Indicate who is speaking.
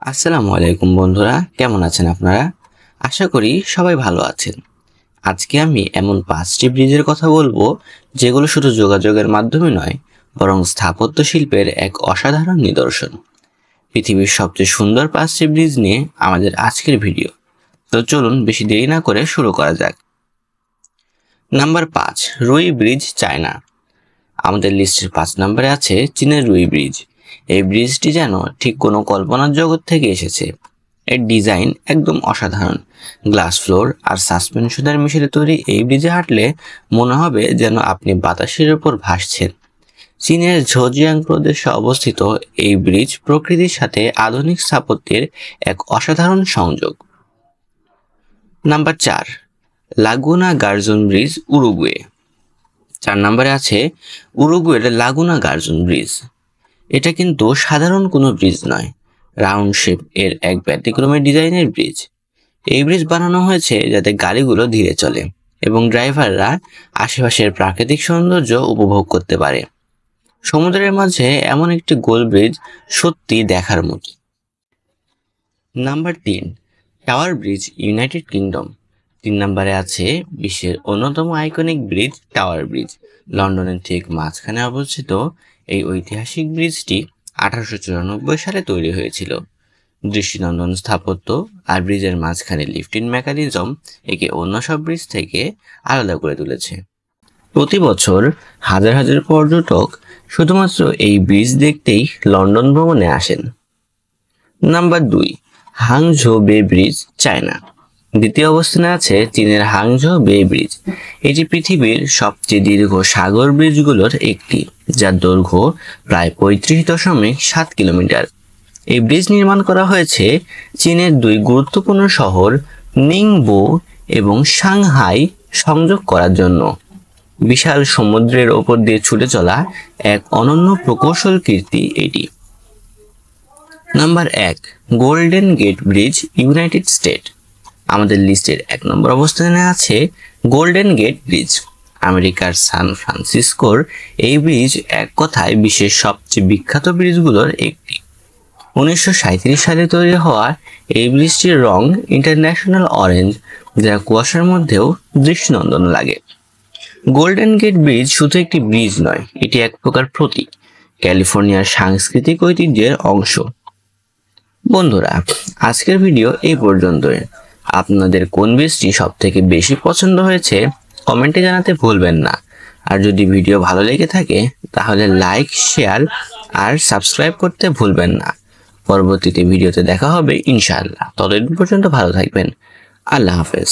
Speaker 1: আসসালামু আলাইকুম বন্ধুরা, কেমন আছেন আপনারা? আশা করি সবাই ভালো আছেন। আজকে আমি এমন 5টি ব্রিজের কথা বলবো যেগুলো শুধু যোগাযোগের মাধ্যমে নয়, বরং স্থাপত্য শিল্পের এক অসাধারণ নিদর্শন। পৃথিবীর সবচেয়ে সুন্দর 5টি ব্রিজ নিয়ে আমাদের আজকের ভিডিও। তো চলুন বেশি দেরি না করে শুরু করা যাক। নাম্বার 5, রুই ব্রিজ, চায়না। আমাদের লিস্টের 5 নম্বরে আছে চীনের রুই ব্রিজ। এই ব্রিজটি যেন ঠিক কোনো কল্পনার জগৎ থেকে এসেছে। এর ডিজাইন একদম অসাধারণ। গ্লাস ফ্লোর আর সাসপেনশনের মিশেলে তৈরি এই ব্রিজে হাঁটলে মনে হবে যেন আপনি বাতাসের উপর ভাসছেন। চীনের ঝোজিয়াং প্রদেশে অবস্থিত এই ব্রিজ প্রকৃতির সাথে আধুনিক স্থাপত্যের এক অসাধারণ সংযোগ। Number 4, Laguna Garzon bridge, Uruguay. 4 নম্বরে আছে উরুগুয়ের লাগুনা গার্জন ব্রিজ। এটা কিন্তু সাধারণ কোনো ব্রিজ নয়, রাউন্ড শেপ এর এক ব্যতিক্রমী ডিজাইনের ব্রিজ। এই ব্রিজ বানানো হয়েছে যাতে গাড়িগুলো ধীরে চলে এবং ড্রাইভাররা আশেপাশের প্রাকৃতিক সৌন্দর্য উপভোগ করতে পারে। সমুদ্রের মাঝে এমন একটি গোল ব্রিজ সত্যি দেখার মতো। Number 3, tower bridge, United kingdom. 3 নম্বরে আছে বিশ্বের অন্যতম আইকনিক ব্রিজ, টাওয়ার ব্রিজ। লন্ডনের ঠিক মাঝখানে অবস্থিত এই ঐতিহাসিক ব্রিজটি 1894 সালে তৈরি হয়েছিল। দৃষ্টিনন্দন স্থাপত্য আর ব্রিজের মাঝখানে লিফটিং মেকানিজম একে অন্য সব ব্রিজ থেকে আলাদা করে তুলেছে। প্রতি বছর হাজার হাজার পর্যটক শুধুমাত্র এই ব্রিজ দেখতেই লন্ডন ভ্রমণে আসেন। নাম্বার 2, হাংঝৌ বে ব্রিজ, চায়না। দ্বিতীয় অবস্থানে আছে চীনের হাংঝৌ বে ব্রিজ। এটি পৃথিবীর সবচেয়ে দীর্ঘ সাগর ব্রিজগুলোর একটি, যার দৈর্ঘ্য প্রায় 35.7 কিলোমিটার। এই ব্রিজ নির্মাণ করা হয়েছে চীনের 2 গুরুত্বপূর্ণ শহর নিংবো এবং সাংহাই সংযোগ করার জন্য। বিশাল সমুদ্রের ওপর দিয়ে ছুটে চলা এক অনন্য প্রকৌশল কীর্তি এটি। Number 1, golden gate bridge, United State. আমাদের লিস্টের 1 নম্বর অবস্থানে আছে গোল্ডেন গেট ব্রিজ। আমেরিকার সান ফ্রান্সিসকোর এই ব্রিজ এক কথায় বিশ্বের সবচেয়ে বিখ্যাত ব্রিজগুলোর একটি। 1937 সালে তৈরি হওয়া এই ব্রিজটির রং ইন্টারন্যাশনাল অরেঞ্জ, যা কুয়াশার মধ্যেও দৃষ্টিনন্দন লাগে। গোল্ডেন গেট ব্রিজ শুধু একটি ব্রিজ নয়, এটি এক প্রকার প্রতীক, ক্যালিফোর্নিয়ার সাংস্কৃতিক ঐতিহ্যের অংশ। বন্ধুরা, আজকের ভিডিও এই পর্যন্তই। আপনাদের কোন ব্রিজটি সব থেকে বেশি পছন্দ হয়েছে কমেন্টে জানাতে ভুলবেন না। আর যদি ভিডিও ভালো লেগে থাকে তাহলে লাইক, শেয়ার আর সাবস্ক্রাইব করতে ভুলবেন না। পরবর্তীতে ভিডিওতে দেখা হবে ইনশাআল্লাহ। ততদিন পর্যন্ত ভালো থাকবেন। আল্লাহ হাফেজ।